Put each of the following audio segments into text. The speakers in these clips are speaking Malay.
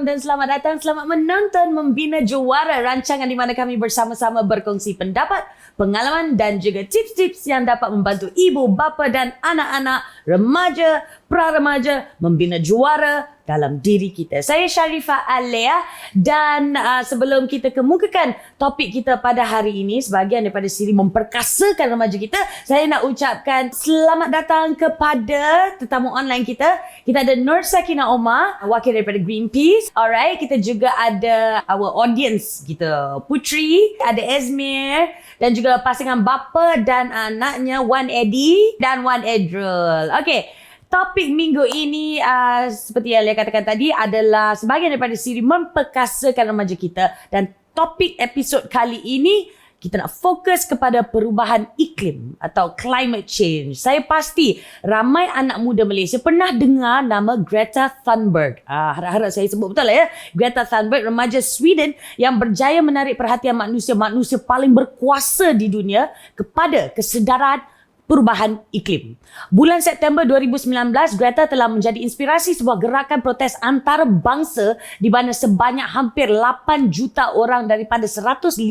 dan selamat datang, selamat menonton Membina Juara, rancangan di mana kami bersama-sama berkongsi pendapat, pengalaman dan juga tips-tips yang dapat membantu ibu, bapa dan anak-anak, remaja, pra-remaja membina juara dalam diri kita. Saya Sharifah Aleya dan sebelum kita kemukakan topik kita pada hari ini sebahagian daripada siri Memperkasakan Remaja kita, saya nak ucapkan selamat datang kepada tetamu online kita. Kita ada Nur Sakina Omar, wakil daripada Greenpeace. Alright, kita juga ada our audience kita, Putri, ada Esmir dan juga pasangan bapa dan anaknya, Wan Eddie dan Wan Edrul. Okay. Topik minggu ini seperti yang saya katakan tadi adalah sebahagian daripada siri Memperkasakan Remaja kita, dan topik episod kali ini kita nak fokus kepada perubahan iklim atau climate change. Saya pasti ramai anak muda Malaysia pernah dengar nama Greta Thunberg. Harap-harap saya sebut betul lah ya. Greta Thunberg, remaja Sweden yang berjaya menarik perhatian manusia paling berkuasa di dunia kepada kesedaran perubahan iklim. Bulan September 2019, Greta telah menjadi inspirasi sebuah gerakan protes antarabangsa di mana sebanyak hampir 8 juta orang daripada 150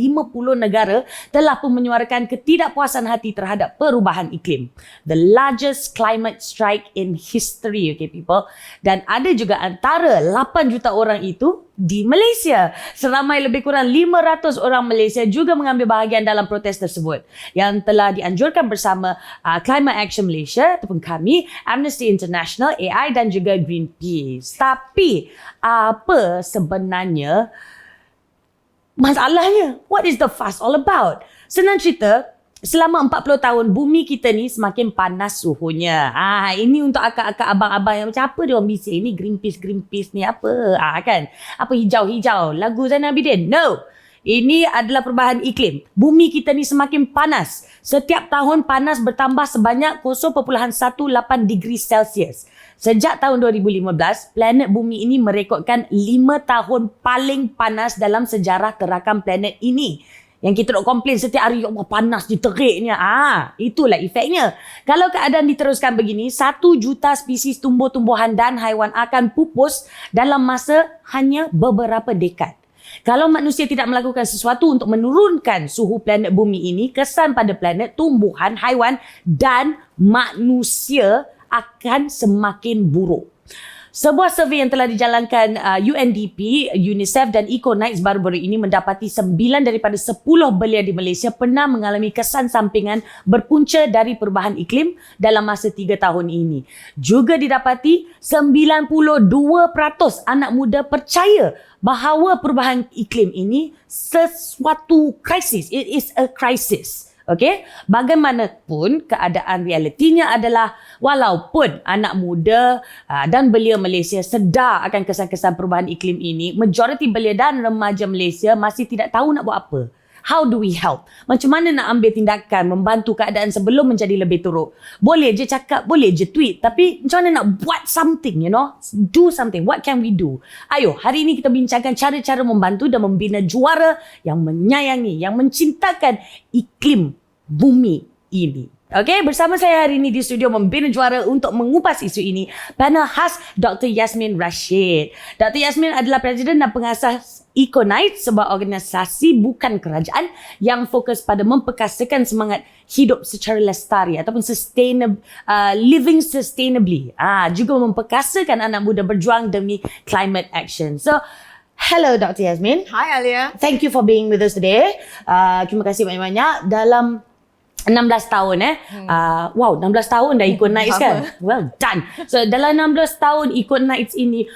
negara telah pun menyuarakan ketidakpuasan hati terhadap perubahan iklim. The largest climate strike in history, okay people. Dan ada juga antara 8 juta orang itu di Malaysia. Seramai lebih kurang 500 orang Malaysia juga mengambil bahagian dalam protes tersebut yang telah dianjurkan bersama Climate Action Malaysia ataupun kami, Amnesty International, AI dan juga Greenpeace. Tapi apa sebenarnya masalahnya? What is the fuss all about? Senang cerita, selama 40 tahun bumi kita ni semakin panas suhunya. Ini untuk akak-akak abang-abang yang macam apa dia orang bising ni, Greenpeace ni apa? Kan? Apa hijau-hijau? Lagu Zainal Abidin? No. Ini adalah perubahan iklim. Bumi kita ni semakin panas. Setiap tahun panas bertambah sebanyak 0.18 degree Celsius. Sejak tahun 2015, planet bumi ini merekodkan 5 tahun paling panas dalam sejarah kerakam planet ini. Yang kita nak komplain setiap hari, ya Allah panas je teriknya. Itulah efeknya. Kalau keadaan diteruskan begini, 1 juta spesies tumbuh-tumbuhan dan haiwan akan pupus dalam masa hanya beberapa dekad. Kalau manusia tidak melakukan sesuatu untuk menurunkan suhu planet bumi ini, kesan pada planet, tumbuhan, haiwan dan manusia akan semakin buruk. Sebuah survei yang telah dijalankan UNDP, UNICEF dan Economics baru-baru ini mendapati 9 daripada 10 belia di Malaysia pernah mengalami kesan sampingan berpunca dari perubahan iklim dalam masa 3 tahun ini. Juga didapati 92% anak muda percaya bahawa perubahan iklim ini sesuatu krisis. It is a crisis. Okey, bagaimanapun keadaan realitinya adalah walaupun anak muda dan belia Malaysia sedar akan kesan-kesan perubahan iklim ini, majoriti belia dan remaja Malaysia masih tidak tahu nak buat apa. How do we help? Macam mana nak ambil tindakan membantu keadaan sebelum menjadi lebih teruk? Boleh je cakap, boleh je tweet, tapi macam mana nak buat something, you know? Do something. What can we do? Ayo, hari ini kita bincangkan cara-cara membantu dan membina juara yang menyayangi, yang mencintakan iklim bumi ini. Okey, bersama saya hari ini di studio Membina Juara untuk mengupas isu ini, panel khas Dr. Yasmin Rashid. Dr. Yasmin adalah Presiden dan Pengasas Econite, sebuah organisasi bukan kerajaan yang fokus pada memperkasakan semangat hidup secara lestari ataupun living sustainably. Juga memperkasakan anak muda berjuang demi climate action. So, hello Dr. Yasmin. Hi Aleya. Thank you for being with us today. Terima kasih banyak-banyak. Dalam 16 tahun wow, 16 tahun dah ikut Nights kan? Well done. So dalam 16 tahun ikut Nights ini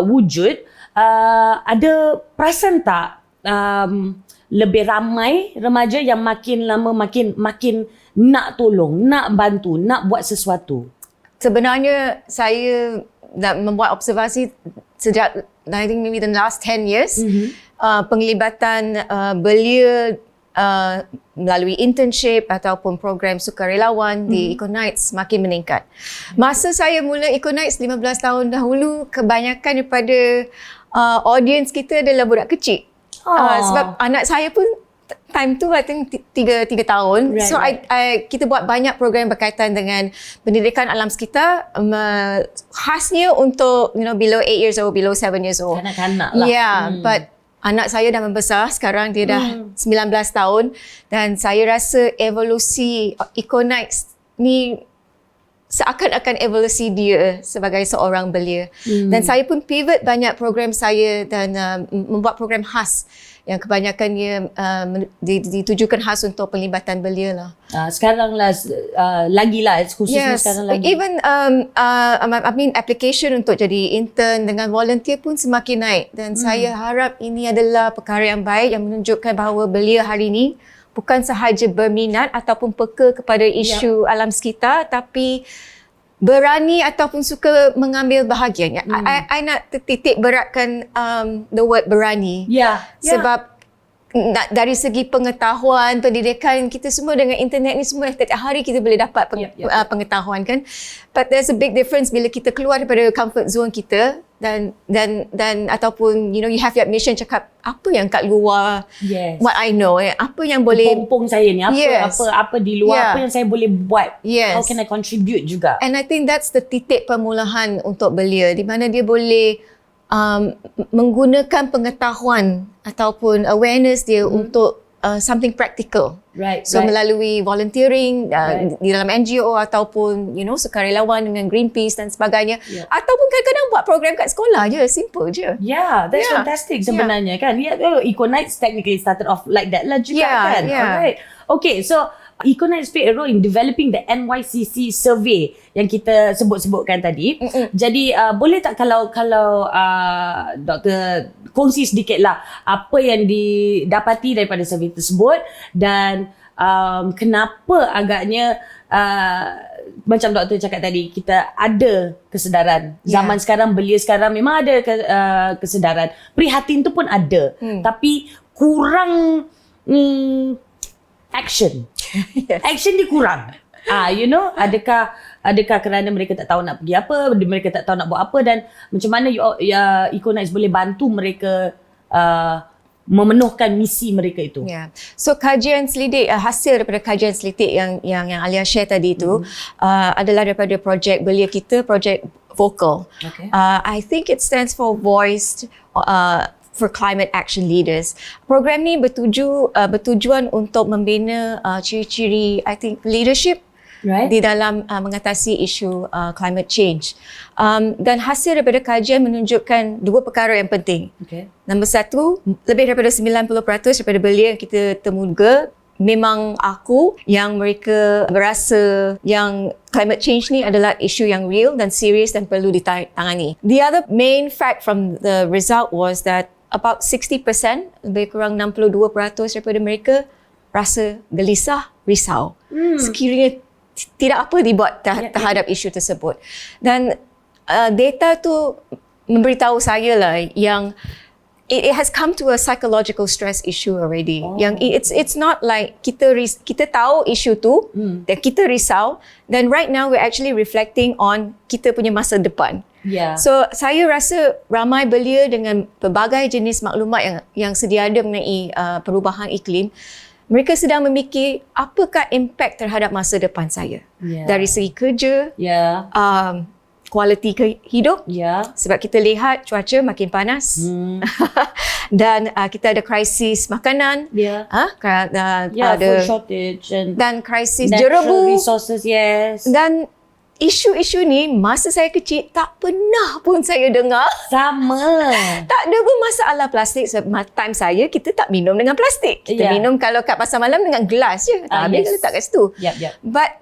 wujud, ada perasan tak lebih ramai remaja yang makin lama makin nak tolong, nak bantu, nak buat sesuatu? Sebenarnya saya nak membuat observasi sejak I think maybe the last 10 years, penglibatan belia melalui internship ataupun program sukarelawan di Economics makin meningkat. Masa saya mula Economics 15 tahun dahulu, kebanyakan daripada audience kita adalah budak kecil. Sebab anak saya pun time tu I think 3 tahun. Right, So kita buat banyak program berkaitan dengan pendidikan alam sekitar, khasnya untuk below 8 years old, below 7 years old. Kanak-kanak lah. Yeah, but anak saya dah membesar, sekarang dia dah 19 tahun, dan saya rasa evolusi Economics ni seakan-akan evolusi dia sebagai seorang belia. Dan saya pun pivot banyak program saya dan membuat program khas yang kebanyakannya ditujukan khas untuk penglibatan belia lah. Sekarang lah, lagi lah, khususnya sekarang lagi. Even application untuk jadi intern dengan volunteer pun semakin naik, dan saya harap ini adalah perkara yang baik yang menunjukkan bahawa belia hari ini bukan sahaja berminat ataupun peka kepada isu alam sekitar, tapi berani ataupun suka mengambil bahagian. I nak titik beratkan the word berani. Sebab dari segi pengetahuan, pendidikan, kita semua dengan internet ni semua setiap hari kita boleh dapat pengetahuan kan. But there's a big difference bila kita keluar daripada comfort zone kita dan ataupun you have your mission cakap apa yang kat luar, what I know, apa yang boleh pompong saya ni, apa di luar, apa yang saya boleh buat, how can I contribute juga. And I think that's the titik permulaan untuk belia, di mana dia boleh menggunakan pengetahuan ataupun awareness dia untuk something practical. So melalui volunteering di dalam NGO ataupun sukarelawan dengan Greenpeace dan sebagainya, ataupun kadang-kadang buat program kat sekolah je, simple je. That's fantastic sebenarnya kan. Economics technically started off like that lah juga kan. Alright. Okay, so Economics played a role in developing the NYCC survey yang kita sebut-sebutkan tadi. Jadi boleh tak kalau Dr. kongsi sedikit lah apa yang didapati daripada survey tersebut, dan kenapa agaknya macam doktor cakap tadi, kita ada kesedaran. Zaman sekarang, belia sekarang memang ada kesedaran. Prihatin tu pun ada. Tapi kurang action. Action dia kurang. Adakah kerana mereka tak tahu nak pergi apa, mereka tak tahu nak buat apa, dan macam mana Economics boleh bantu mereka memenuhkan misi mereka itu. So kajian selidik, hasil daripada kajian selidik yang Alia share tadi tu adalah daripada projek belia kita, projek Vocal. I think it stands for Voice for Climate Action Leaders. Program ni bertujuan untuk membina ciri-ciri leadership di dalam mengatasi isu climate change. Dan hasil daripada kajian menunjukkan 2 perkara yang penting. Nombor 1, lebih daripada 90% daripada belia yang kita temukan memang yang mereka berasa yang climate change ni adalah isu yang real dan serius dan perlu ditangani. The other main fact from the result was that about 60%, lebih kurang 62% daripada mereka rasa gelisah, risau. Sekiranya tidak apa dibuat terhadap isu tersebut. Dan data tu memberitahu saya lah yang it has come to a psychological stress issue already. Yang it's not like kita tahu isu tu dan kita risau, dan right now we're actually reflecting on kita punya masa depan. So saya rasa ramai belia dengan pelbagai jenis maklumat yang sedia ada mengenai perubahan iklim, mereka sedang memikir apakah impak terhadap masa depan saya. Dari segi kerja, kualiti hidup, sebab kita lihat cuaca makin panas, dan kita ada krisis makanan, food shortage, dan krisis jerebu, resources, dan isu-isu ni masa saya kecil tak pernah pun saya dengar. Sama. Tak ada pun masalah plastik. Time saya, kita tak minum dengan plastik. Kita minum kalau kat pasar malam dengan gelas je. Habis kalau tak kat situ. But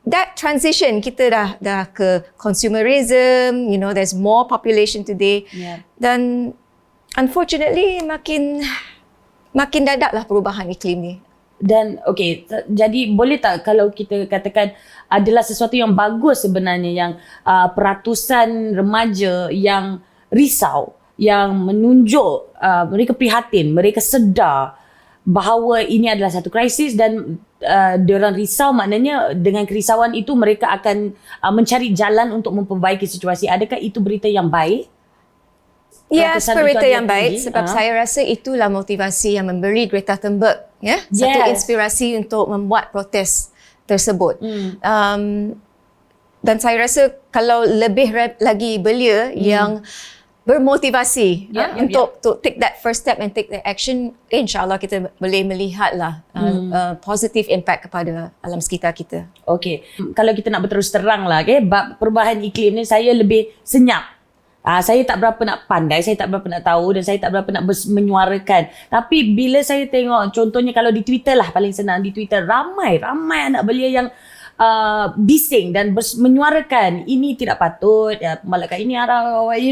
that transition, kita dah ke consumerism, there's more population today. Dan unfortunately makin dadaklah perubahan iklim ni. Dan jadi boleh tak kalau kita katakan adalah sesuatu yang bagus sebenarnya yang peratusan remaja yang risau, yang menunjuk mereka prihatin, mereka sedar bahawa ini adalah satu krisis, dan diorang risau, maknanya dengan kerisauan itu mereka akan mencari jalan untuk memperbaiki situasi. Adakah itu berita yang baik? Ya, Ratusan spirit itu yang tinggi. baik sebab saya rasa itulah motivasi yang memberi Greta Thunberg, ya. Satu inspirasi untuk membuat protes tersebut. Dan saya rasa kalau lebih lagi belia yang bermotivasi untuk take that first step and take the action, insyaAllah kita boleh melihatlah positive impact kepada alam sekitar kita. Okay, kalau kita nak berterus terang lah, bab perubahan iklim ni saya lebih senyap. Saya tak berapa nak pandai, saya tak berapa nak tahu dan saya tak berapa nak menyuarakan. Tapi bila saya tengok, contohnya kalau di Twitter lah, paling senang di Twitter, ramai anak belia yang bising dan menyuarakan ini tidak patut, malakah ini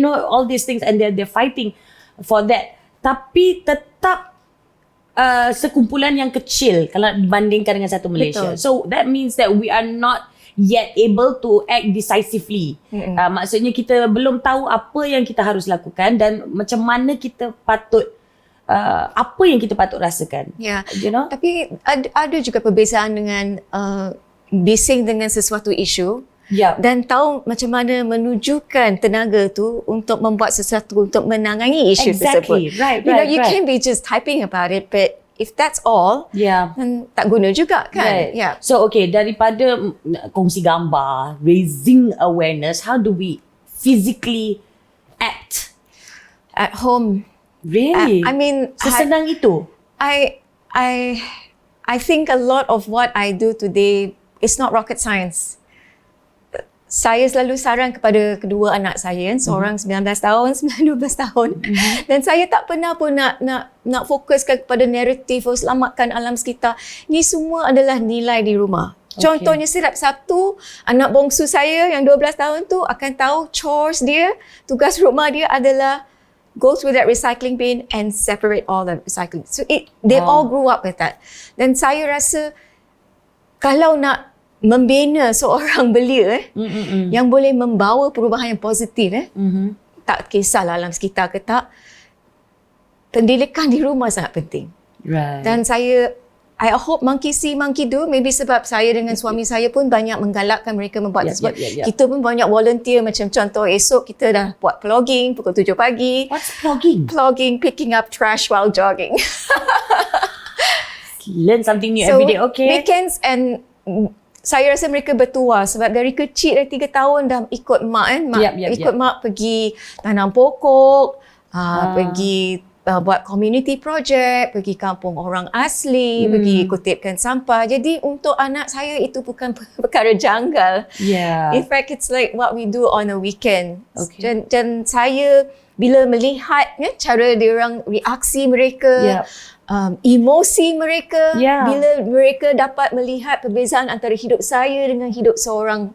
all these things, and they're fighting for that. Tapi tetap sekumpulan yang kecil kalau dibandingkan dengan satu Malaysia. Betul. So that means that we are not yet able to act decisively. Maksudnya kita belum tahu apa yang kita harus lakukan dan macam mana kita patut apa yang kita patut rasakan. You know? Tapi ada juga perbezaan dengan bising dengan sesuatu isu dan tahu macam mana menunjukkan tenaga tu untuk membuat sesuatu untuk menangani isu tersebut. Right, you can't be just typing about it, but if that's all, then tak guna juga kan. So okay, daripada kongsi gambar, raising awareness, how do we physically act at home? Really? I mean, sesenang itu. I think a lot of what I do today is not rocket science. Saya selalu saran kepada kedua anak saya, seorang 19 tahun, seorang 12 tahun. Dan saya tak pernah pun nak fokuskan kepada naratif selamatkan alam sekitar. Ini semua adalah nilai di rumah. Contohnya setiap Sabtu, anak bongsu saya yang 12 tahun tu akan tahu chores dia, tugas rumah dia adalah go through that recycling bin and separate all the recycling. So they all grew up with that. Dan saya rasa kalau nak membina seorang belia yang boleh membawa perubahan yang positif, tak kisahlah alam sekitar ke tak, pendidikan di rumah sangat penting. Dan I hope monkey see, monkey do. Maybe sebab saya dengan suami saya pun banyak menggalakkan mereka membuat tersebut. Kita pun banyak volunteer, macam contoh esok kita dah buat plogging pukul 7 pagi. What's plogging? Plogging, picking up trash while jogging. Learn something new every day. Okay. Weekends, and saya rasa mereka bertuah sebab dari kecil, dari 3 tahun dah ikut mak ikut mak pergi tanam pokok, pergi buat community project, pergi kampung orang asli, pergi kutipkan sampah. Jadi untuk anak saya itu bukan perkara janggal. In fact, it's like what we do on a weekend. Dan saya bila melihat cara diorang reaksi mereka, emosi mereka, bila mereka dapat melihat perbezaan antara hidup saya dengan hidup seorang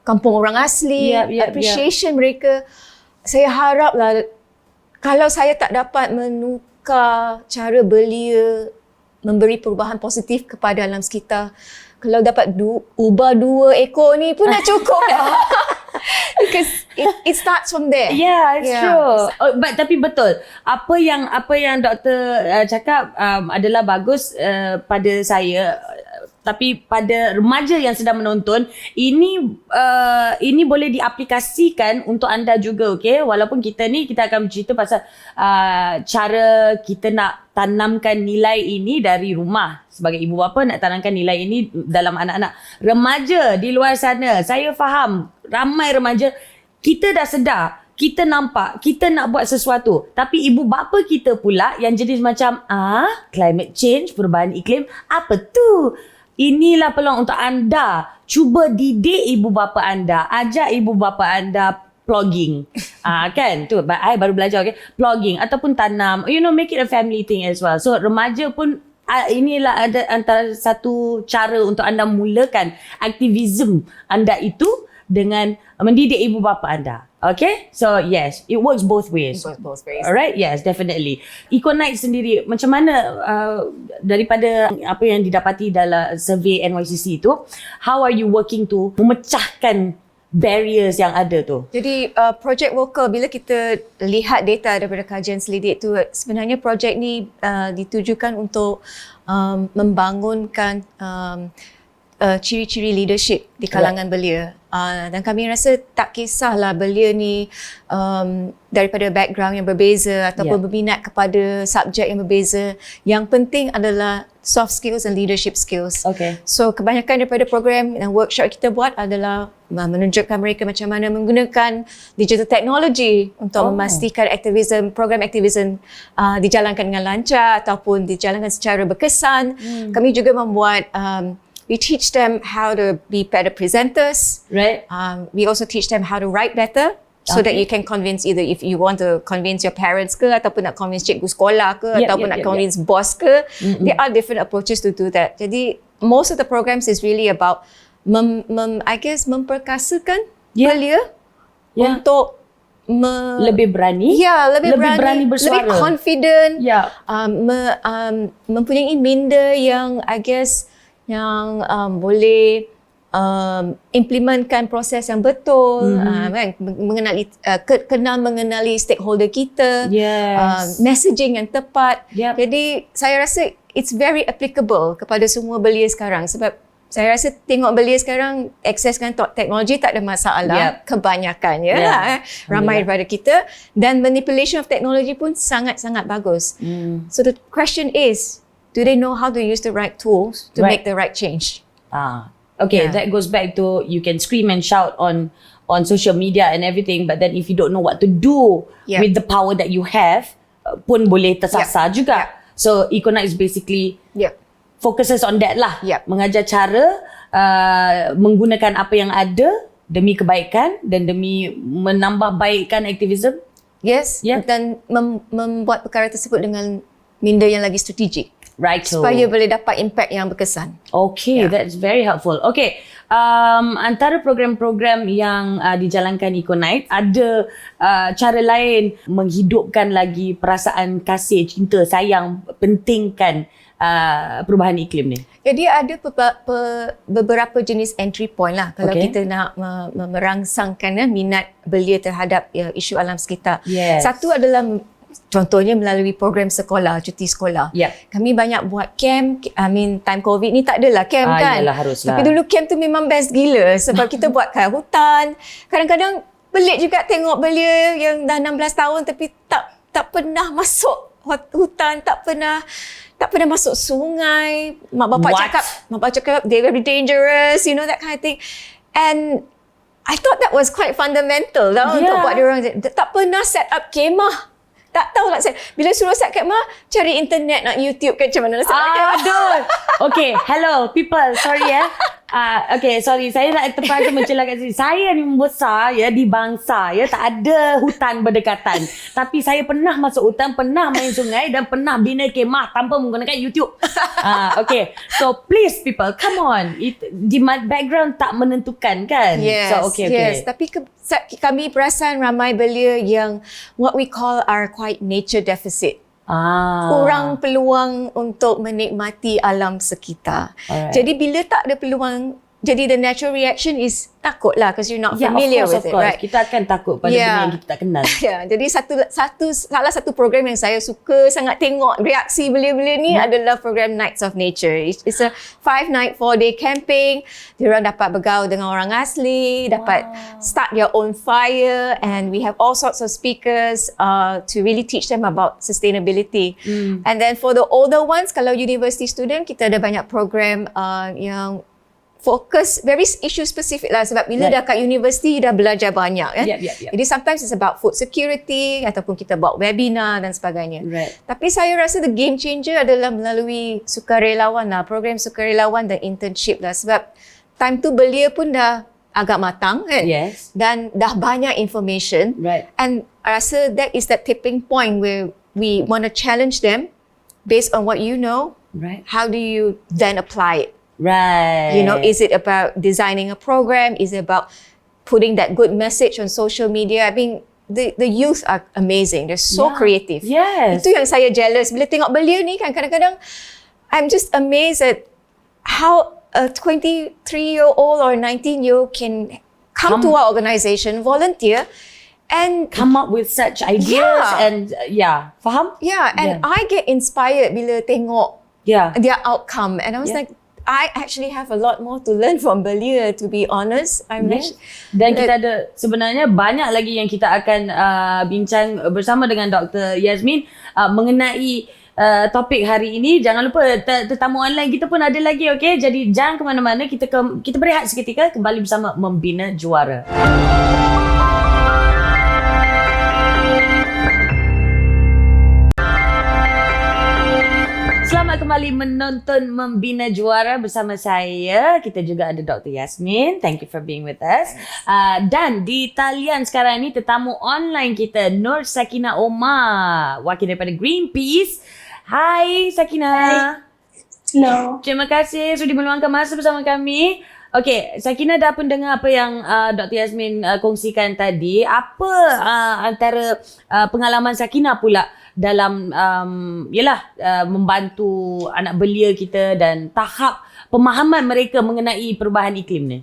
kampung orang asli, appreciation mereka, saya haraplah kalau saya tak dapat menukar cara belia memberi perubahan positif kepada alam sekitar, kalau dapat ubah 2 ekor ni pun dah cukup dah. Because it starts from there. It's true. But tapi betul. Apa yang doktor cakap adalah bagus pada saya. Tapi pada remaja yang sedang menonton, ini boleh diaplikasikan untuk anda juga, okay? Walaupun kita akan bercerita pasal cara kita nak tanamkan nilai ini dari rumah. Sebagai ibu bapa nak tanamkan nilai ini dalam anak-anak. Remaja di luar sana, saya faham ramai remaja, kita dah sedar, kita nampak, kita nak buat sesuatu. Tapi ibu bapa kita pula yang jenis macam, climate change, perubahan iklim, apa tu? Inilah peluang untuk anda. Cuba didik ibu bapa anda. Ajak ibu bapa anda plogging. Kan? Tu, I baru belajar, okay? Plogging ataupun tanam. Make it a family thing as well. So, remaja pun inilah ada antara satu cara untuk anda mulakan aktivisme anda itu dengan mendidik ibu bapa anda. Okay? So, yes, it works both ways. It works both ways. Alright? Yes, definitely. Eco-Night sendiri, macam mana daripada apa yang didapati dalam survey NYCC itu, how are you working to memecahkan barriers yang ada tu? Jadi, projek vokal, bila kita lihat data daripada kajian selidik tu, sebenarnya projek ni ditujukan untuk membangunkan ciri-ciri leadership di kalangan belia. Dan kami rasa tak kisahlah belia ni daripada background yang berbeza ataupun berminat kepada subjek yang berbeza. Yang penting adalah soft skills and leadership skills. Okay. So kebanyakan daripada program dan workshop kita buat adalah menunjukkan mereka macam mana menggunakan digital technology untuk memastikan program aktivism dijalankan dengan lancar ataupun dijalankan secara berkesan. Kami juga membuat we teach them how to be better presenters. Right. We also teach them how to write better. So that you can convince either if you want to convince your parents ke ataupun nak convince cikgu sekolah ke ataupun nak convince boss ke. There are different approaches to do that. Jadi most of the programs is really about I guess memperkasakan belia untuk lebih berani. Lebih berani bersuara. Lebih confident. Mempunyai minda yang I guess yang boleh implementkan proses yang betul, kenal mengenali stakeholder kita, messaging yang tepat. Jadi saya rasa it's very applicable kepada semua belia sekarang sebab saya rasa tengok belia sekarang akseskan teknologi tak ada masalah kebanyakannya ramai daripada kita dan manipulation of technology pun sangat-sangat bagus. So the question is, do they know how to use the right tools to make the right change? Okay, that goes back to you can scream and shout on social media and everything, but then if you don't know what to do with the power that you have, pun boleh tersasar juga. So Econaut is basically focuses on that lah. Mengajar cara menggunakan apa yang ada demi kebaikan dan demi menambah baikkan aktivism. Dan membuat perkara tersebut dengan minda yang lagi strategik. Right. Supaya boleh dapat impact yang berkesan. Okay, that's very helpful. Okay, antara program-program yang dijalankan Econaut, ada cara lain menghidupkan lagi perasaan kasih, cinta, sayang, pentingkan perubahan iklim ni? Jadi ada beberapa jenis entry point lah kalau kita nak merangsangkan minat belia terhadap isu alam sekitar. Satu adalah contohnya melalui program sekolah, cuti sekolah. Kami banyak buat camp. Time COVID ni tak adalah camp kan. Yalah, haruslah. Tapi dulu camp tu memang best gila sebab kita buat kat hutan. Kadang-kadang pelik juga tengok belia yang dah 16 tahun tapi tak pernah masuk hutan, tak pernah masuk sungai. Mak bapak cakap they very dangerous, you know, that kind of thing. And I thought that was quite fundamental lah untuk buat dia orang. Tak pernah set up kemah. Tak tahu nak set. Bila suruh set kemah, cari internet, nak YouTube kan macam mana nak set kemah. Aduh. Okay, hello people. Sorry okay, sorry. Saya nak terpaksa mencela kat sini. Saya ni membesar di bangsa tak ada hutan berdekatan. Tapi saya pernah masuk hutan, pernah main sungai dan pernah bina kemah tanpa menggunakan YouTube. Okay. So please people, come on. Di background tak menentukan kan? So okay. Tapi kami perasan ramai belia yang what we call are quite nature deficit. Kurang peluang untuk menikmati alam sekitar. Jadi bila tak ada peluang, jadi the natural reaction is takut lah because you're not familiar with it, right? Kita akan takut pada benda yang kita tak kenal. Jadi salah satu program yang saya suka sangat tengok reaksi belia-belia ni adalah program Nights of Nature. It's a 5-night 4-day camping. Diorang dapat bergaul dengan orang asli, dapat start their own fire, and we have all sorts of speakers to really teach them about sustainability. And then for the older ones, kalau university student, kita ada banyak program yang fokus very issue specific lah sebab bila dah kat universiti dah belajar banyak kan. Jadi sometimes it's about food security ataupun kita buat webinar dan sebagainya. Tapi saya rasa the game changer adalah melalui sukarelawan lah, program sukarelawan dan internship lah sebab time tu belia pun dah agak matang kan. Dan dah banyak information. And I rasa that is that tipping point where we want to challenge them based on what you know. How do you then apply it? You know, is it about designing a program? Is it about putting that good message on social media? I mean, the youth are amazing. They're so creative. Itu yang saya jealous. Bila tengok belia ni kan, kadang-kadang I'm just amazed at how a 23-year-old or 19-year-old can come to our organization, volunteer, and come up with such ideas and faham? And I get inspired bila tengok their outcome, and I was like, I actually have a lot more to learn from Belia, to be honest. Dan kita ada sebenarnya banyak lagi yang kita akan bincang bersama dengan Dr. Yasmin mengenai topik hari ini. Jangan lupa tetamu online kita pun ada lagi, okey? Jadi jangan ke mana-mana, kita berehat seketika, kembali bersama Membina Juara. Selamat kembali menonton Membina Juara bersama saya. Kita juga ada Dr. Yasmin. Thank you for being with us. Dan di talian sekarang ni tetamu online kita, Nur Sakinah Omar, wakil daripada Greenpeace. Hai Sakinah. Hai. Hello. Terima kasih sudi meluangkan masa bersama kami. Okey, Sakinah dah pun dengar apa yang Dr. Yasmin kongsikan tadi. Apa antara pengalaman Sakinah pula dalam membantu anak belia kita dan tahap pemahaman mereka mengenai perubahan iklim ni?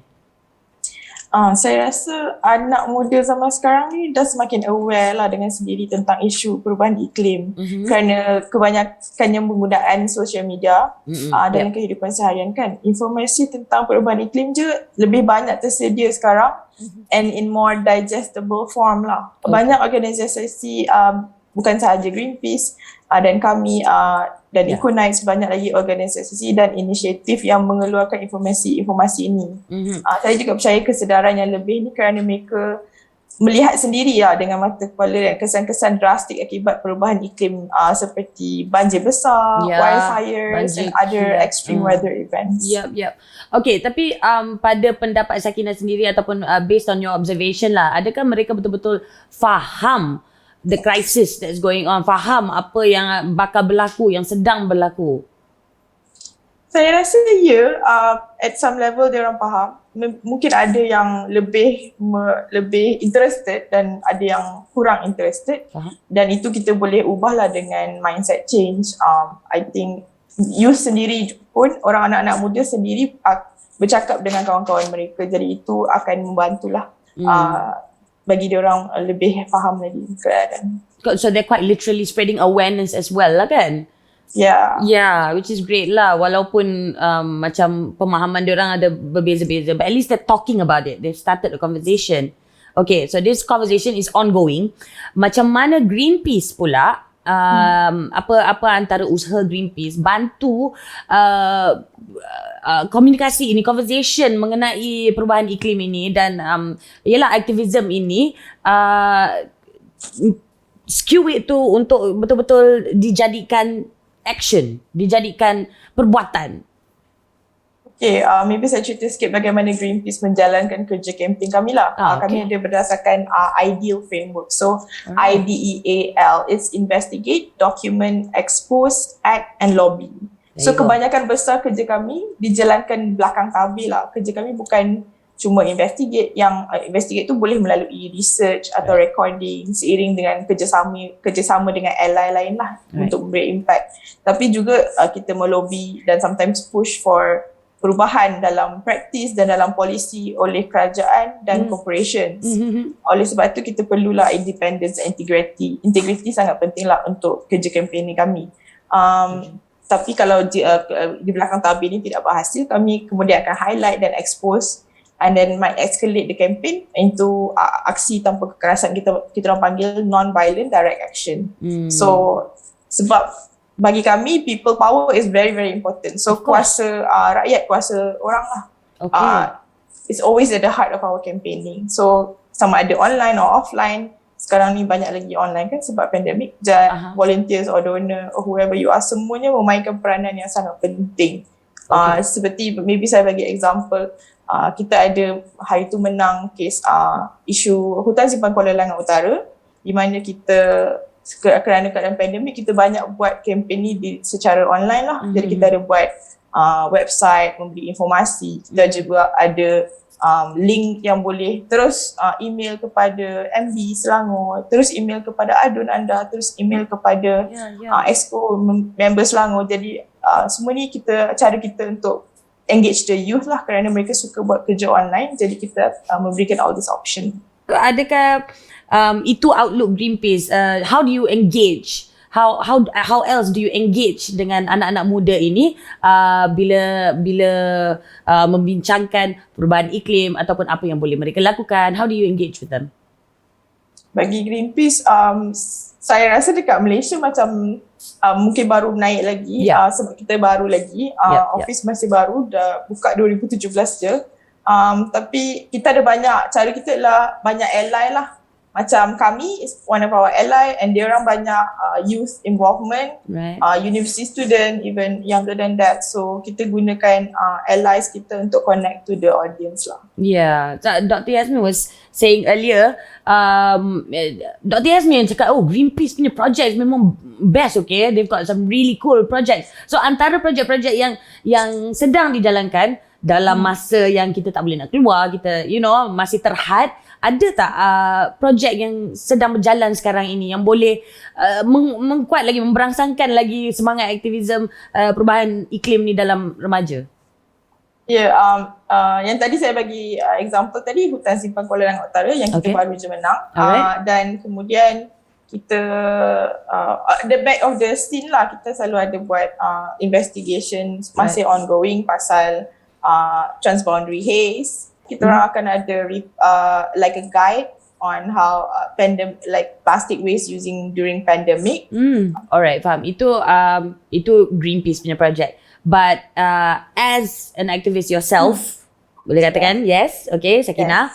Saya rasa anak muda zaman sekarang ni dah semakin aware lah dengan sendiri tentang isu perubahan iklim, kerana kebanyakannya penggunaan sosial media dalam kehidupan seharian kan. Informasi tentang perubahan iklim je lebih banyak tersedia sekarang and in more digestible form lah. Banyak organisasi bukan sahaja Greenpeace dan kami dan Economics, banyak lagi organisasi dan inisiatif yang mengeluarkan informasi ini. Saya juga percaya kesedaran yang lebih ni kerana mereka melihat sendiri dengan mata kepala dan kesan-kesan drastik akibat perubahan iklim seperti banjir besar, wildfires and other extreme weather events. Yep. Okay, tapi pada pendapat Sakinah sendiri ataupun based on your observation lah, adakah mereka betul-betul faham the crisis that's going on, faham apa yang bakal berlaku, yang sedang berlaku? Saya rasa at some level dia orang faham. Mungkin ada yang lebih interested dan ada yang kurang interested. Dan itu kita boleh ubahlah dengan mindset change. I think youth sendiri pun, orang anak-anak muda sendiri bercakap dengan kawan-kawan mereka. Jadi itu akan membantulah bagi dia orang lebih faham lagi keadaan. So they're quite literally spreading awareness as well lah kan? Yeah, which is great lah. Walaupun macam pemahaman dia orang ada berbeza-beza, but at least they're talking about it. They've started a conversation. Okay, so this conversation is ongoing. Macam mana Greenpeace pula, apa antara usaha Greenpeace bantu komunikasi ini, conversation mengenai perubahan iklim ini dan aktivism ini, skew itu untuk betul-betul dijadikan action, dijadikan perbuatan. Okay, maybe saya cerita sikit bagaimana Greenpeace menjalankan kerja kempen kami lah. Kami ada berdasarkan IDEAL framework. So IDEAL, it's investigate, document, expose, act and lobby. So kebanyakan besar kerja kami dijalankan belakang tabir lah. Kerja kami bukan cuma investigate. Yang investigate tu boleh melalui research atau recording seiring dengan kerjasama dengan ally lain lah untuk memberi impact. Tapi juga kita melobi dan sometimes push for perubahan dalam praktis dan dalam polisi oleh kerajaan dan corporations. Oleh sebab tu kita perlulah independence and integrity. Integrity sangat penting lah untuk kerja kempen kami. Tapi kalau di belakang tabir ni tidak berhasil, kami kemudian akan highlight dan expose and then might escalate the campaign into aksi tanpa kekerasan. Kita orang panggil non-violent direct action. So sebab bagi kami people power is very very important. So kuasa rakyat, kuasa orang lah. It's always at the heart of our campaigning. So sama ada online or offline. Sekarang ni banyak lagi online kan sebab pandemik. Volunteers or donor or whoever you are, semuanya memainkan peranan yang sangat penting. Seperti maybe saya bagi example, kita ada hari tu menang kes isu hutan simpan Kuala Langat Utara, di mana kita kerana keadaan pandemik kita banyak buat kempen ni secara online lah. Jadi kita ada buat website memberi informasi. Kita juga ada link yang boleh terus email kepada MB Selangor, terus email kepada adun anda, terus email kepada exco member Selangor. Jadi semua ni cara kita untuk engage the youth lah, kerana mereka suka buat kerja online. Jadi kita memberikan all this option. Adakah itu outlook Greenpeace? How do you engage how else do you engage dengan anak-anak muda ini bila membincangkan perubahan iklim ataupun apa yang boleh mereka lakukan? How do you engage with them? Bagi Greenpeace, saya rasa dekat Malaysia macam mungkin baru naik lagi, sebab kita baru lagi, office masih baru, dah buka 2017 je. Tapi kita ada banyak, cara kita lah banyak ally lah. Macam kami is one of our ally, and dia orang banyak youth involvement, university student, even younger than that. So kita gunakan allies kita untuk connect to the audience lah. Yeah, Dr. Yasmin was saying earlier, Dr. Yasmin cakap, Greenpeace punya project memang best, okay? They've got some really cool projects. So antara projek-projek yang sedang dijalankan dalam masa yang kita tak boleh nak keluar, kita masih terhad, ada tak projek yang sedang berjalan sekarang ini yang boleh mengkuat lagi, memberangsangkan lagi semangat aktivisme perubahan iklim ni dalam remaja? Yang tadi saya bagi example tadi, Hutan Simpan Kuala Langat Utara yang kita baru je menang. Dan kemudian kita the back of the scene lah, kita selalu ada buat investigation masih ongoing pasal transboundary haze. Kita orang akan ada like a guide on how plastic waste using during pandemic. Alright, faham. Itu Greenpeace punya project. But as an activist yourself, boleh katakan yes, okay, Sakinah.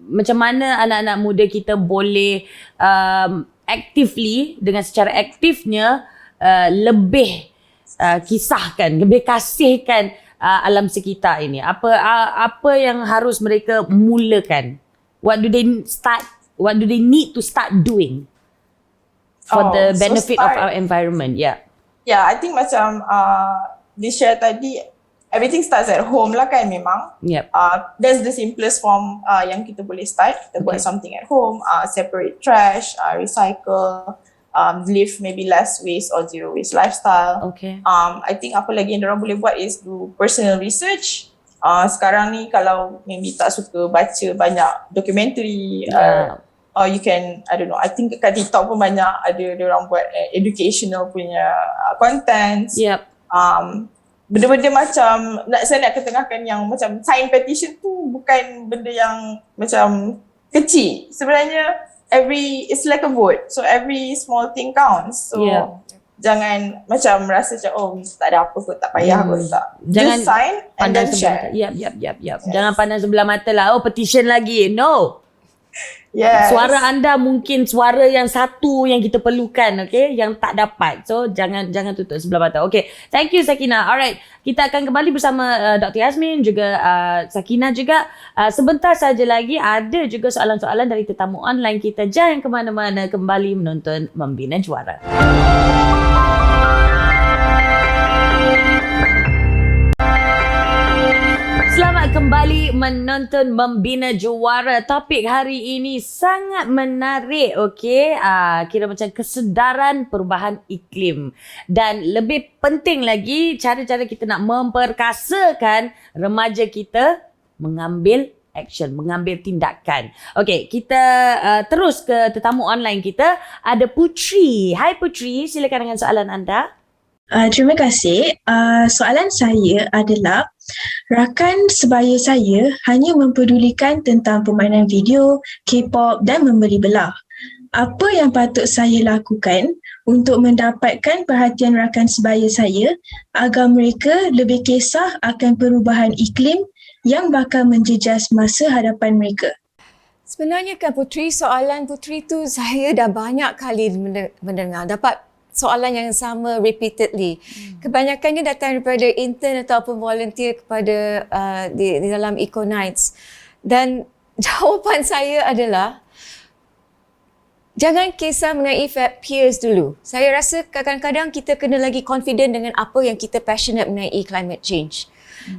Macam mana anak-anak muda kita boleh actively, dengan secara aktifnya lebih kisahkan, lebih kasihkan alam sekitar ini? Apa yang harus mereka mulakan? What do they need to start doing for the benefit of our environment? Yeah, I think macam di share tadi, everything starts at home lah kan memang. That's the simplest form yang kita boleh start. Kita buat something at home, separate trash, recycle, live maybe less waste or zero waste lifestyle. I think apa lagi yang diorang boleh buat is do personal research. Sekarang ni kalau maybe tak suka baca banyak dokumentari, or you can, I don't know, I think kat TikTok pun banyak ada diorang buat educational punya contents. Benda-benda macam, saya nak ketengahkan yang macam sign petition tu bukan benda yang macam kecil. Sebenarnya it's like a vote. So every small thing counts. So jangan macam rasa macam tak ada apa kot, tak payah kot, tak. Jangan just sign and then share. Jangan pandang sebelah mata lah. Petition lagi. No. Suara anda mungkin suara yang satu yang kita perlukan, okay, yang tak dapat. So jangan tutup sebelah mata. Okay, thank you Sakinah. Alright, kita akan kembali bersama Dr. Yasmin juga Sakinah juga. Sebentar saja lagi ada juga soalan-soalan dari tetamu online kita. Jangan ke mana-mana, kembali menonton Membina Juara. Selamat kembali menonton Membina Juara. Topik hari ini sangat menarik, okey. Kira macam kesedaran perubahan iklim. Dan lebih penting lagi, cara-cara kita nak memperkasakan remaja kita mengambil action, mengambil tindakan. Okey, kita terus ke tetamu online kita. Ada Putri. Hai Putri, silakan dengan soalan anda. Terima kasih. Soalan saya adalah, rakan sebaya saya hanya mempedulikan tentang permainan video, K-pop dan memberi belah. Apa yang patut saya lakukan untuk mendapatkan perhatian rakan sebaya saya agar mereka lebih kisah akan perubahan iklim yang bakal menjejas masa hadapan mereka? Sebenarnya kan Putri, soalan Putri tu saya dah banyak kali mendengar. Dapat soalan yang sama repeatedly. Kebanyakannya datang daripada intern ataupun volunteer kepada di dalam Eco Nights. Dan jawapan saya adalah, jangan kisah mengenai peers dulu. Saya rasa kadang-kadang kita kena lagi confident dengan apa yang kita passionate mengenai climate change.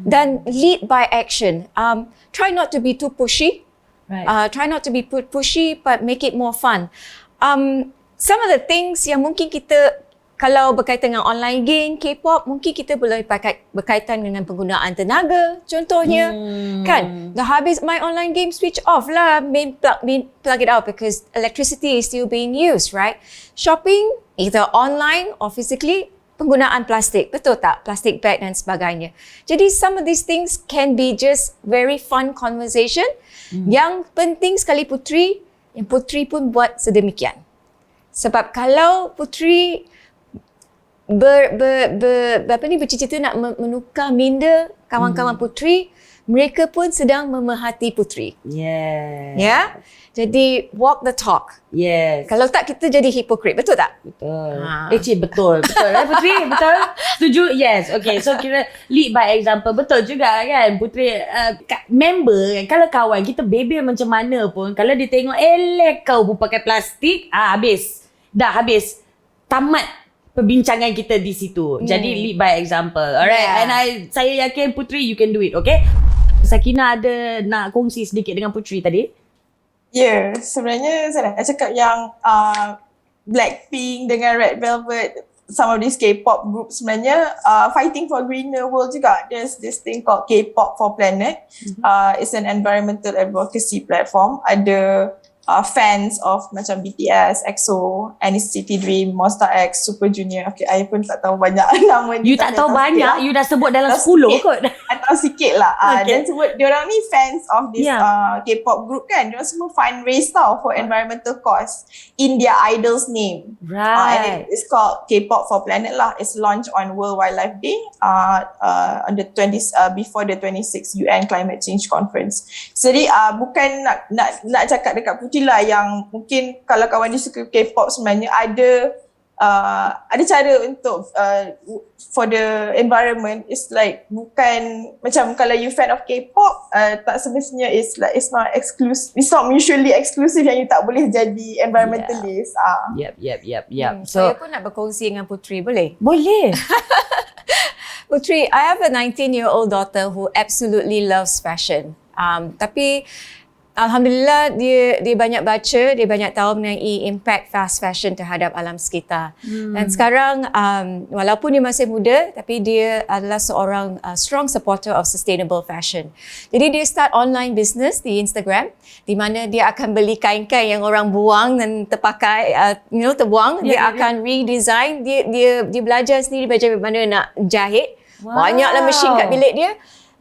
Dan lead by action. Try not to be too pushy. Try not to be pushy, but make it more fun. Some of the things yang mungkin kita Kalau berkaitan dengan online game, K-pop, mungkin kita boleh berkaitan dengan penggunaan tenaga, contohnya. Kan? Dah habis main online game, switch off lah. Plug it out because electricity is still being used, right? Shopping, either online or physically, penggunaan plastik. Betul tak? Plastic bag dan sebagainya. Jadi, some of these things can be just very fun conversation. Yang penting sekali Putri, yang Putri pun buat sedemikian. Sebab kalau Putri bercita-cita nak menukar minda kawan-kawan Putri, mereka pun sedang memerhati Putri. Yes. Ya? Jadi walk the talk. Yes. Kalau tak kita jadi hipokrit, betul tak? Betul. Betul. Betul Putri? Betul? Setuju? Yes. Okay, so kira lead by example. Betul juga kan Putri, member kan, kalau kawan kita bebel macam mana pun, kalau dia tengok kau pun pakai plastik, habis. Dah habis. Tamat perbincangan kita di situ. Jadi lead by example. Alright. Yeah. And saya yakin Putri you can do it, okay? Sakina ada nak kongsi sedikit dengan Putri tadi? Ya, sebenarnya saya nak cakap yang Blackpink dengan Red Velvet, some of these K-pop groups sebenarnya fighting for a greener world juga. There's this thing called K-pop for Planet. It's an environmental advocacy platform. Ada fans of macam BTS, EXO, NCT Dream, Monster X, Super Junior. Okay, I pun tak tahu banyak nama. You tak tahu banyak, you dah sebut dalam 10 kot. Tahu sikit lah. Okay. Dan sebut, diorang ni fans of this K-pop group kan. Diorang semua fundraise tau for environmental cause in their idol's name. Right. And it's called K-pop for Planet lah. It's launched on World Wildlife Day on the 20th, before the 26th UN Climate Change Conference. Jadi bukan nak cakap dekat Putri lah yang mungkin kalau kawan dia suka K-pop sebenarnya ada cara untuk for the environment. It's like bukan macam kalau you fan of K-pop, tak semestinya it's not exclusive, it's not mutually exclusive yang you tak boleh jadi environmentalist. Yep. Saya pun nak berkongsi dengan Putri, boleh? Boleh. Putri, I have a 19-year-old daughter who absolutely loves fashion. Tapi Alhamdulillah dia banyak baca, dia banyak tahu mengenai impact fast fashion terhadap alam sekitar. Dan sekarang walaupun dia masih muda, tapi dia adalah seorang strong supporter of sustainable fashion. Jadi dia start online business di Instagram di mana dia akan beli kain-kain yang orang buang dan terpakai, terbuang, dia akan redesign, dia belajar sendiri bagaimana nak jahit. Banyaklah mesin kat bilik dia.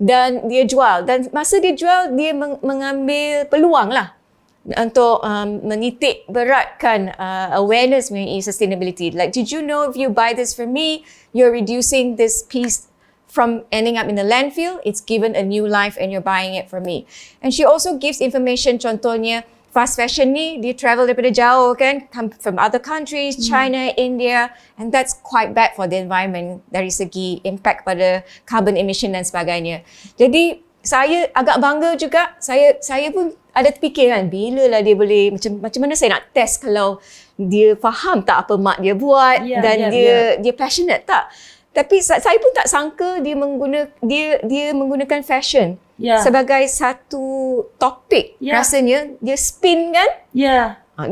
Dan dia jual. Dan masa dia jual, dia mengambil peluang lah untuk menitik beratkan awareness mengenai sustainability. Like, did you know if you buy this from me, you're reducing this piece from ending up in the landfill? It's given a new life and you're buying it from me. And she also gives information, contohnya, fast fashion ni, dia travel daripada jauh kan, come from other countries, China, India, and that's quite bad for the environment dari segi impact pada carbon emission dan sebagainya. Jadi, saya agak bangga juga, saya pun ada terfikir kan, bila lah dia boleh, macam mana saya nak test kalau dia faham tak apa mak dia buat, dan dia passionate tak. Tapi saya pun tak sangka dia menggunakan fashion sebagai satu topik. Rasanya dia spin kan?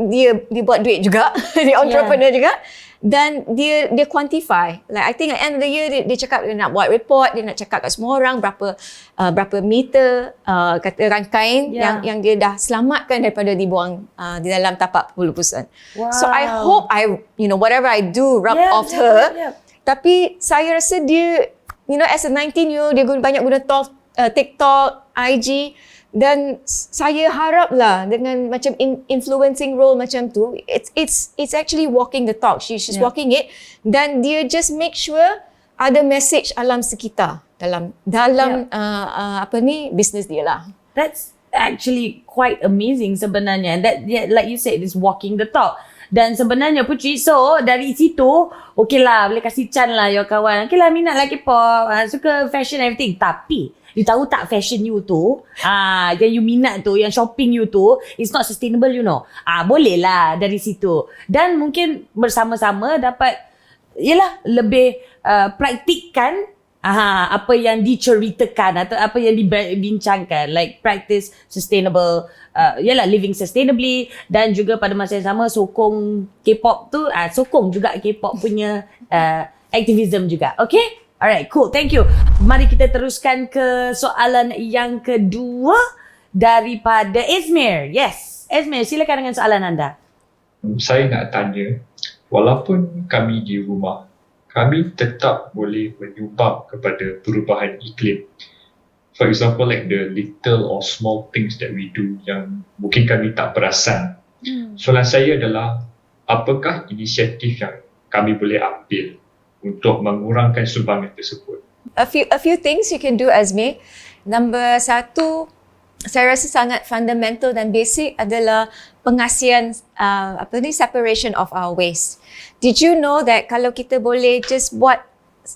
Dia buat duit juga, dia entrepreneur juga. Dan dia quantify. Like I think at the end of the year dia cakap dia nak buat report, dia nak cakap kat semua orang berapa meter kata rangkaian yang dia dah selamatkan daripada dibuang di dalam tapak puluh-pulusan. So I hope whatever I do rub off her. Tapi saya rasa dia, as a 19-year-old, dia banyak guna TikTok, IG, dan saya haraplah dengan macam influencing role macam tu, it's actually walking the talk. She's walking it, dan dia just make sure ada message alam sekitar dalam business dia lah. That's actually quite amazing sebenarnya. And that, like you said, is walking the talk. Dan sebenarnya Putri, so dari situ, okay lah, boleh kasih chance lah your kawan. Okay lah, minat lah K-pop, suka fashion everything. Tapi, you tahu tak fashion you tu, yang you minat tu, yang shopping you tu, it's not sustainable, boleh lah dari situ. Dan mungkin bersama-sama dapat, lebih praktikkan apa yang diceritakan atau apa yang dibincangkan, like practice sustainable, living sustainably, dan juga pada masa yang sama sokong K-pop tu, sokong juga K-pop punya activism juga. Okay? Alright, cool. Thank you. Mari kita teruskan ke soalan yang kedua daripada Izmir. Yes, Izmir, silakan dengan soalan anda. Saya nak tanya, walaupun kami di rumah, kami tetap boleh menyumbang kepada perubahan iklim. For example, like the little or small things that we do yang mungkin kami tak perasan. Soalan saya adalah, apakah inisiatif yang kami boleh ambil untuk mengurangkan sumbangan tersebut? A few things you can do, Azmi. Number satu, saya rasa sangat fundamental dan basic adalah pengasihan separation of our waste. Did you know that kalau kita boleh just buat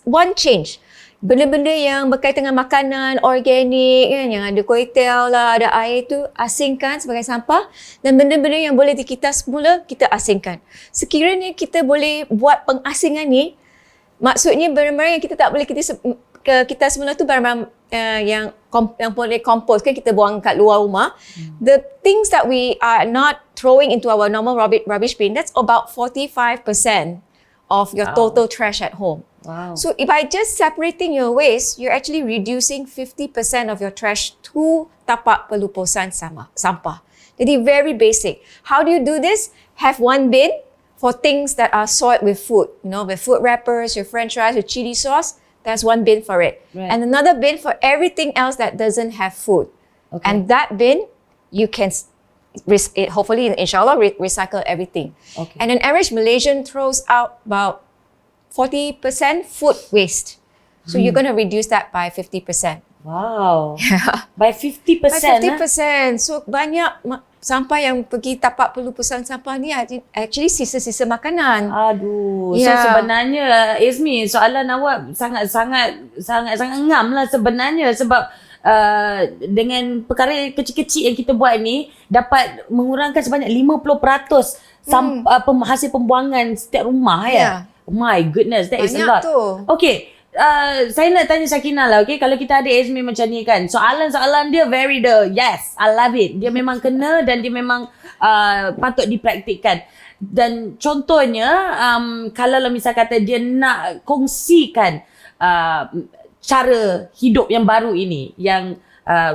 one change, benda-benda yang berkaitan dengan makanan organik kan, yang ada kuih tel lah, ada air tu, asingkan sebagai sampah, dan benda-benda yang boleh dikitas semula, kita asingkan. Sekiranya kita boleh buat pengasingan ni, maksudnya barang-barang yang kita tak boleh kita semula tu barang-barang yang boleh kompos kan, kita buang kat luar rumah. The things that we are not throwing into our normal rubbish bin, that's about 45% of your total trash at home. Wow. So by just separating your waste, you're actually reducing 50% of your trash to tapak pelupusan sampah. Jadi very basic. How do you do this? Have one bin for things that are soiled with food. You know, with food wrappers, your french fries, your chili sauce. There's one bin for it. Right. And another bin for everything else that doesn't have food. Okay. And that bin, you can hopefully, inshallah, recycle everything. Okay. And an average Malaysian throws out about 40% food waste. So you're going to reduce that by 50%. Wow. By 50%. By 50%. So banyak sampah yang pergi tapak pelupusan sampah ni actually sisa-sisa makanan. Aduh. Yeah. So sebenarnya Izmi, soalan awak sangat-sangat ngam lah sebenarnya, sebab dengan perkara kecil-kecil yang kita buat ni dapat mengurangkan sebanyak 50% hasil pembuangan setiap rumah ya. Yeah. Oh my goodness, that is a Banyak lot. tu. Okay. Saya nak tanya Sakinah lah, okay? Kalau kita ada Izmi macam ni kan, soalan-soalan dia yes, I love it. Dia memang kena dan dia memang patut dipraktikkan. Dan contohnya, kalau misal kata dia nak kongsikan cara hidup yang baru ini, yang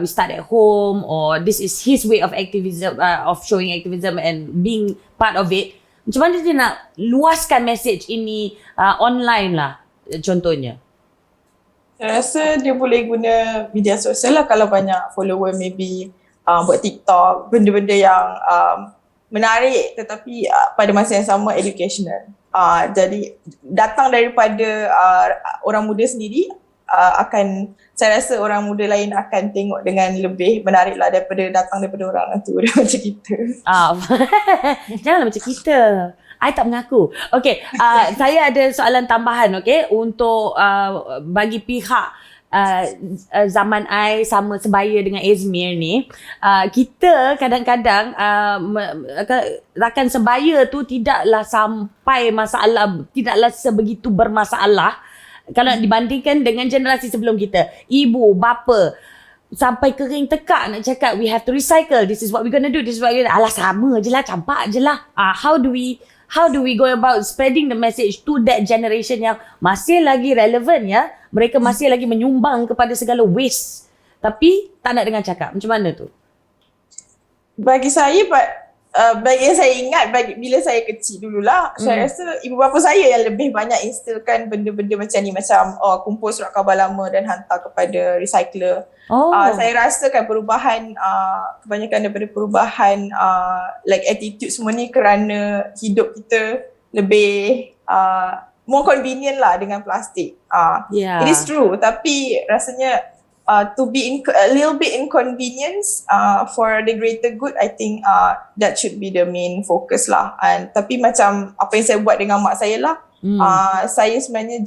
we start at home, or this is his way of activism, of showing activism and being part of it, macam mana dia nak luaskan message ini online lah, contohnya? Saya rasa dia boleh guna media sosial lah, kalau banyak follower, maybe buat TikTok, benda-benda yang menarik tetapi pada masa yang sama educational. Jadi datang daripada orang muda sendiri, saya rasa orang muda lain akan tengok dengan lebih menarik lah daripada datang daripada orang tua macam kita. Janganlah macam kita. I tak mengaku. Okay, saya ada soalan tambahan, okay, untuk bagi pihak zaman I sama sebaya dengan Izmir ni. Kita kadang-kadang rakan sebaya tu tidaklah sampai masalah, tidaklah sebegitu bermasalah kalau dibandingkan dengan generasi sebelum kita. Ibu, bapa, sampai kering tekak nak cakap we have to recycle, this is what we're gonna do, this is what we're gonna do. Alah, sama je lah, campak je lah. How do we go about spreading the message to that generation yang masih lagi relevan ya? Mereka masih lagi menyumbang kepada segala waste, tapi tak nak dengar cakap. Macam mana tu? Bagi saya, bagi yang saya ingat, bila saya kecil dululah, saya rasa ibu bapa saya yang lebih banyak instilkan benda-benda macam ni, macam kumpul surat khabar lama dan hantar kepada recycler. Saya rasakan perubahan, kebanyakan daripada perubahan like attitude semua ni kerana hidup kita lebih more convenient lah dengan plastik. Yeah. It is true, tapi rasanya to be a little bit inconvenience for the greater good, I think that should be the main focus lah. Tapi macam apa yang saya buat dengan mak saya lah, saya sebenarnya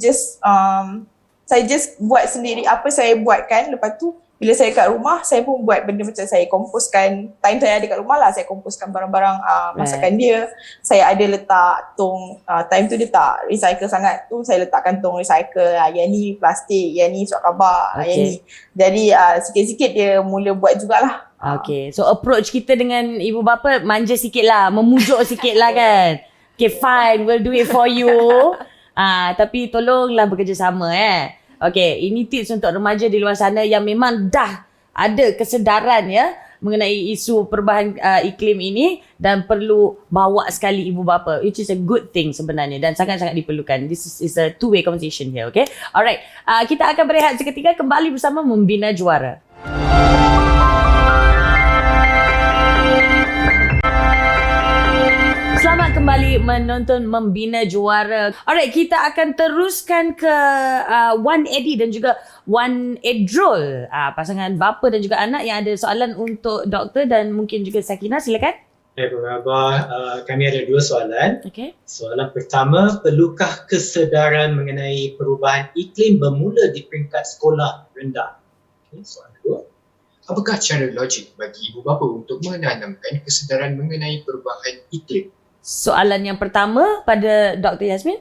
saya just buat sendiri apa saya buat kan, lepas tu bila saya kat rumah, saya pun buat benda macam saya komposkan, time saya ada kat rumah lah, saya komposkan barang-barang masakan dia. Saya ada letak tong, time tu dia tak recycle sangat tu, saya letakkan tong recycle, yang ni plastik, yang ni surat khabar, yang ni. Jadi sikit-sikit dia mula buat jugalah. Okay, so approach kita dengan ibu bapa manja sikit lah, memujuk sikit lah kan. Okay, fine, we'll do it for you. Tapi tolonglah bekerjasama Okay, ini tips untuk remaja di luar sana yang memang dah ada kesedaran mengenai isu perubahan iklim ini dan perlu bawa sekali ibu bapa, which is a good thing sebenarnya dan sangat-sangat diperlukan. This is a two-way conversation here, okay? Alright, kita akan berehat seketika, kembali bersama Membina Juara. Selamat kembali menonton Membina Juara. Alright, kita akan teruskan ke Wan Eddie dan juga Wan Edrol, pasangan bapa dan juga anak yang ada soalan untuk doktor dan mungkin juga Sakinah. Silakan. Kami ada 2 soalan. Okay. Soalan pertama, perlukah kesedaran mengenai perubahan iklim bermula di peringkat sekolah rendah? Okay, soalan kedua, apakah cara logik bagi ibu bapa untuk menanamkan kesedaran mengenai perubahan iklim? Soalan yang pertama pada Dr. Yasmin.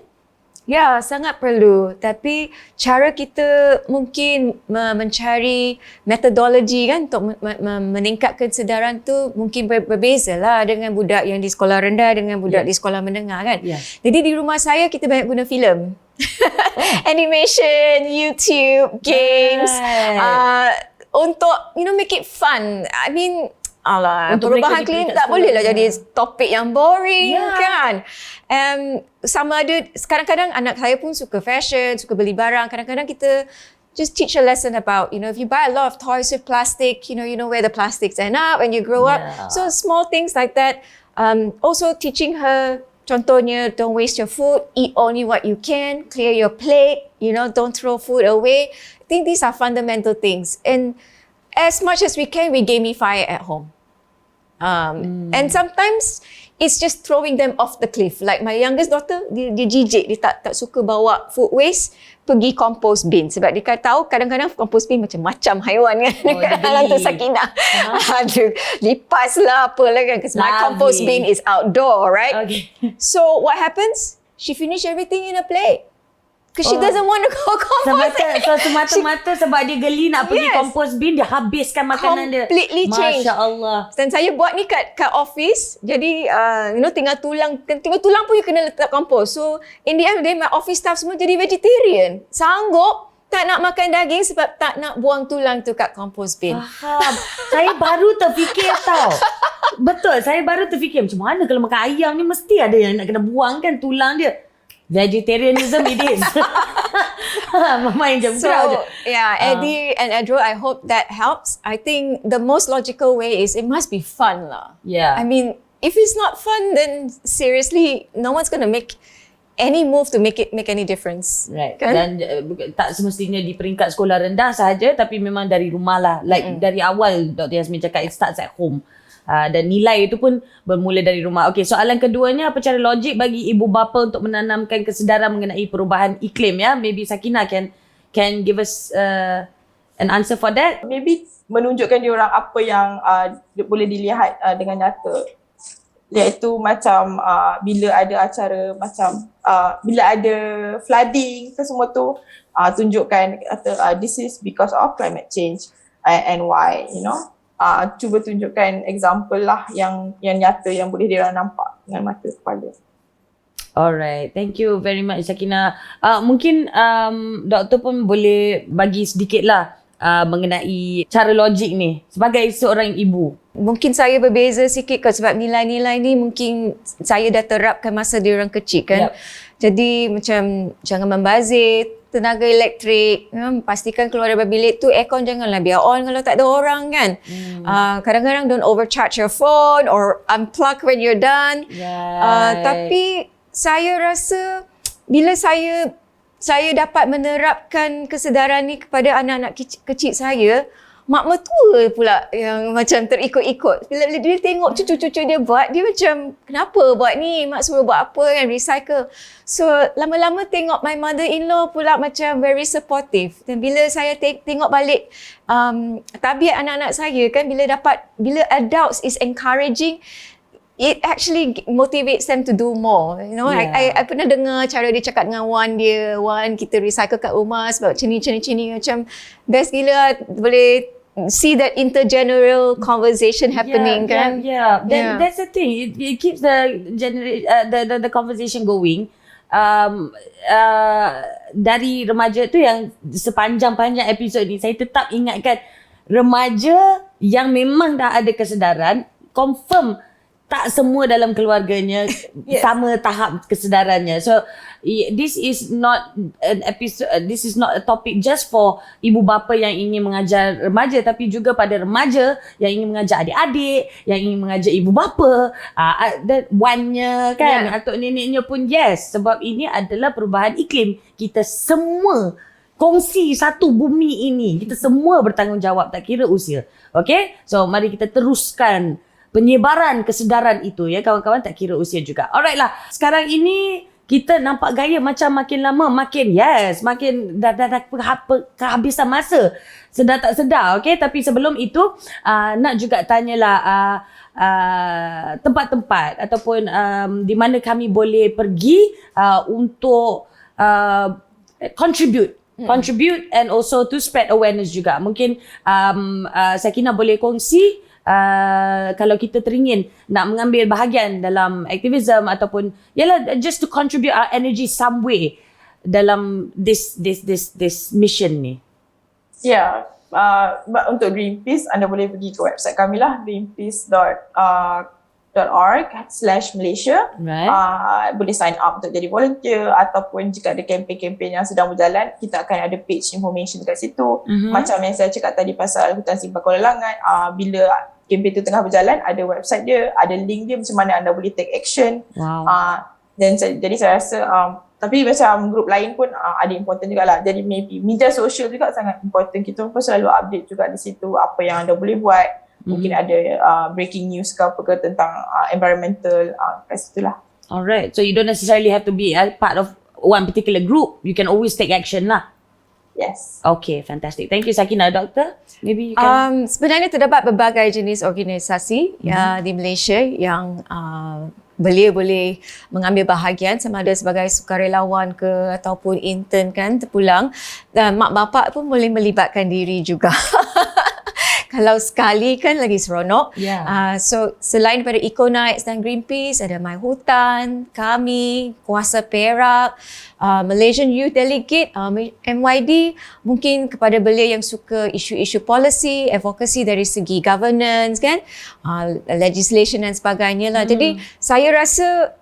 Ya, sangat perlu. Tapi cara kita mungkin mencari metodologi kan untuk meningkatkan kesedaran tu mungkin berbeza lah dengan budak yang di sekolah rendah dengan budak di sekolah menengah kan. Jadi di rumah saya kita banyak guna filem. Animation, YouTube, games. Untuk make it fun. I mean, perubahan iklim tak bolehlah jadi topik yang boring kan. Sama ada, kadang-kadang anak saya pun suka fashion, suka beli barang. Kadang-kadang kita just teach a lesson about, if you buy a lot of toys with plastic, you know where the plastics end up when you grow up. So small things like that. Also teaching her, contohnya, don't waste your food, eat only what you can, clear your plate, don't throw food away. I think these are fundamental things. And as much as we can, we gamify it at home. And sometimes it's just throwing them off the cliff. Like my youngest daughter, dia jijik, dia tak suka bawa food waste pergi compost bin. Sebab dia tahu kadang-kadang compost bin macam-macam haiwan kan. Hantu Sakinah. Aduh, lipas lah apalah kan. Because my compost bin is outdoor, right? Okay. So what happens? She finish everything in a plate. Because she doesn't want to go compost. Semata-mata sebab dia geli nak pergi compost bin, dia habiskan makanan dia. Completely change. Masya Allah. Dan saya buat ni kat office. Jadi, tinggal tulang pun you kena letak compost. So, in the end of the day, my office staff semua jadi vegetarian. Sanggup tak nak makan daging sebab tak nak buang tulang tu kat compost bin. Faham. Saya baru terfikir tau. Betul, saya baru terfikir macam mana kalau makan ayam ni mesti ada yang nak kena buang kan tulang dia. Vegetarianism it is. Mama yang jam je. Eddie and Edro, I hope that helps. I think the most logical way is it must be fun lah. Yeah. I mean, if it's not fun, then seriously, no one's going to make any move to make any difference. Right. Kan? Dan tak semestinya di peringkat sekolah rendah sahaja, tapi memang dari rumah lah. Like dari awal Dr. Yasmin cakap, it starts at home. Dan nilai itu pun bermula dari rumah. Okey, soalan keduanya, apa cara logik bagi ibu bapa untuk menanamkan kesedaran mengenai perubahan iklim ya? Maybe Sakinah can give us an answer for that. Maybe menunjukkan dia orang apa yang boleh dilihat dengan nyata. Iaitu macam bila ada acara macam bila ada flooding ke semua tu, tunjukkan kata this is because of climate change and why, cuba tunjukkan example lah yang nyata yang boleh dia orang nampak dengan mata kepala. Alright, thank you very much Sakinah. Mungkin doktor pun boleh bagi sedikit lah mengenai cara logik ni sebagai seorang ibu. Mungkin saya berbeza sikit sebab nilai-nilai ni mungkin saya dah terapkan masa dia orang kecil kan. Jadi macam jangan membazir tenaga elektrik, pastikan keluar dari bilik tu aircon janganlah biar on kalau tak ada orang kan. Kadang-kadang don't overcharge your phone or unplug when you're done. Tapi saya rasa bila saya dapat menerapkan kesedaran ni kepada anak-anak kecil saya, mak mertua pula yang macam terikut-ikut. Bila dia tengok cucu-cucu dia buat, dia macam, kenapa buat ni? Mak suruh buat apa kan? Recycle. So, lama-lama tengok my mother-in-law pula macam very supportive. Dan bila saya tengok balik tabiat anak-anak saya kan, bila adults is encouraging, it actually motivates them to do more. You know, I pernah dengar cara dia cakap dengan Wan dia, Wan, kita recycle kat rumah sebab cini macam best gila, boleh see that intergeneral conversation happening kan. That's the thing. It keeps the conversation going. Dari remaja tu yang sepanjang-panjang episod ni saya tetap ingatkan, remaja yang memang dah ada kesedaran, confirm tak semua dalam keluarganya sama tahap kesedarannya. So this is not an episode, this is not a topic just for ibu bapa yang ingin mengajar remaja, tapi juga pada remaja yang ingin mengajar adik-adik, yang ingin mengajar ibu bapa, dan wannya kan, atuk neneknya pun sebab ini adalah perubahan iklim. Kita semua kongsi satu bumi ini. Kita semua bertanggungjawab, tak kira usia. Okay? So mari kita teruskan penyebaran kesedaran itu ya kawan-kawan, tak kira usia juga. Alright lah. Sekarang ini kita nampak gaya macam makin lama makin dah kehabisan masa. Sedar tak sedar, okay? Tapi sebelum itu nak juga tanyalah tempat-tempat ataupun di mana kami boleh pergi untuk contribute and also to spread awareness juga. Mungkin Sakinah boleh kongsi kalau kita teringin nak mengambil bahagian dalam aktivism ataupun just to contribute our energy some way dalam this mission ni. Untuk Greenpeace, anda boleh pergi ke website kami lah, greenpeace.org/Malaysia. Boleh sign up untuk jadi volunteer, ataupun jika ada kempen-kempen yang sedang berjalan, kita akan ada page information dekat situ. Macam yang saya cakap tadi pasal hutan simpan Kuala Langat, bila kempen tu tengah berjalan, ada website dia, ada link dia macam mana anda boleh take action. Dan jadi saya rasa tapi macam grup lain pun ada important jugalah. Jadi maybe media sosial juga sangat important. Kita pun selalu update juga di situ apa yang anda boleh buat. Mungkin ada breaking news ke apa ke tentang environmental kat situ lah. Alright, so you don't necessarily have to be a part of one particular group. You can always take action lah. Yes. Okay, fantastic. Thank you Sakinah. Doktor, maybe you can... Sebenarnya terdapat berbagai jenis organisasi di Malaysia yang belia boleh mengambil bahagian, sama ada sebagai sukarelawan ke ataupun intern kan, terpulang. Dan mak bapak pun boleh melibatkan diri juga. Kalau sekali kan lagi seronok. So selain daripada Eco Nights dan Greenpeace, ada My Hutan, kami, Kuasa Perak, Malaysian Youth Delegate, MYD, mungkin kepada belia yang suka isu-isu policy, advocacy dari segi governance kan, legislation dan sebagainya lah. Jadi saya rasa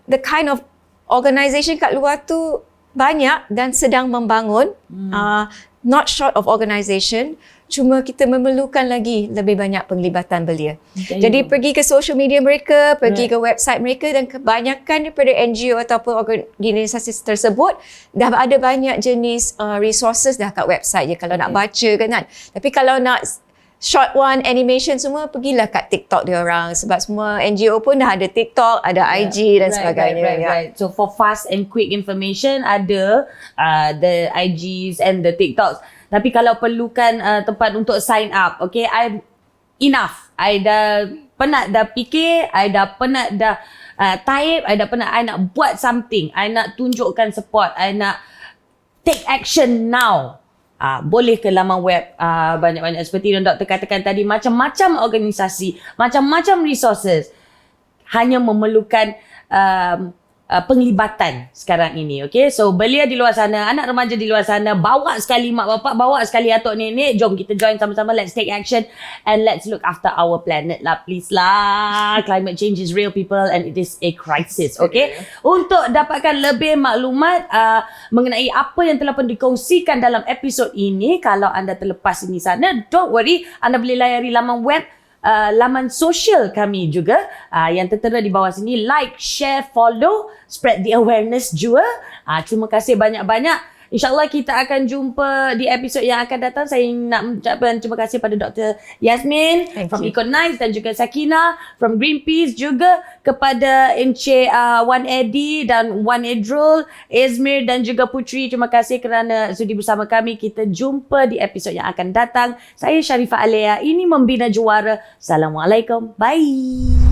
the kind of organisation kat luar tu banyak dan sedang membangun, not short of organisation. Cuma kita memerlukan lagi lebih banyak penglibatan belia. Jadi pergi ke social media mereka, pergi ke website mereka, dan kebanyakan daripada NGO ataupun organisasi tersebut dah ada banyak jenis resources dah kat website je kalau nak baca kan. Tapi kalau nak short one, animation semua, pergilah kat TikTok dia orang, sebab semua NGO pun dah ada TikTok, ada IG dan sebagainya. Right. So for fast and quick information ada the IGs and the TikToks. Tapi kalau perlukan tempat untuk sign up, okay, enough. I dah penat dah fikir, I dah penat dah type, I dah penat, I nak buat something, I nak tunjukkan support, I nak take action now. Boleh ke laman web banyak-banyak seperti yang doktor katakan tadi, macam-macam organisasi, macam-macam resources, hanya memerlukan penglibatan sekarang ini. Okay, so belia di luar sana, anak remaja di luar sana, bawa sekali mak bapak, bawa sekali atuk nenek, jom kita join sama-sama, let's take action and let's look after our planet lah, please lah. Climate change is real people and it is a crisis. Okay, untuk dapatkan lebih maklumat mengenai apa yang telah pun dikongsikan dalam episod ini, kalau anda terlepas ini sana, don't worry, anda boleh layari laman web, laman sosial kami juga yang tertera di bawah sini. Like, share, follow, spread the awareness juga. Terima kasih banyak-banyak. InsyaAllah kita akan jumpa di episod yang akan datang. Saya nak ucapkan terima kasih pada Dr. Yasmin from Economics dan juga Sakina from Greenpeace, juga kepada Encik Wan Edi dan Wan Edrul, Izmir dan juga Putri. Terima kasih kerana sudi bersama kami. Kita jumpa di episod yang akan datang. Saya Sharifah Aleya. Ini Membina Juara. Assalamualaikum. Bye.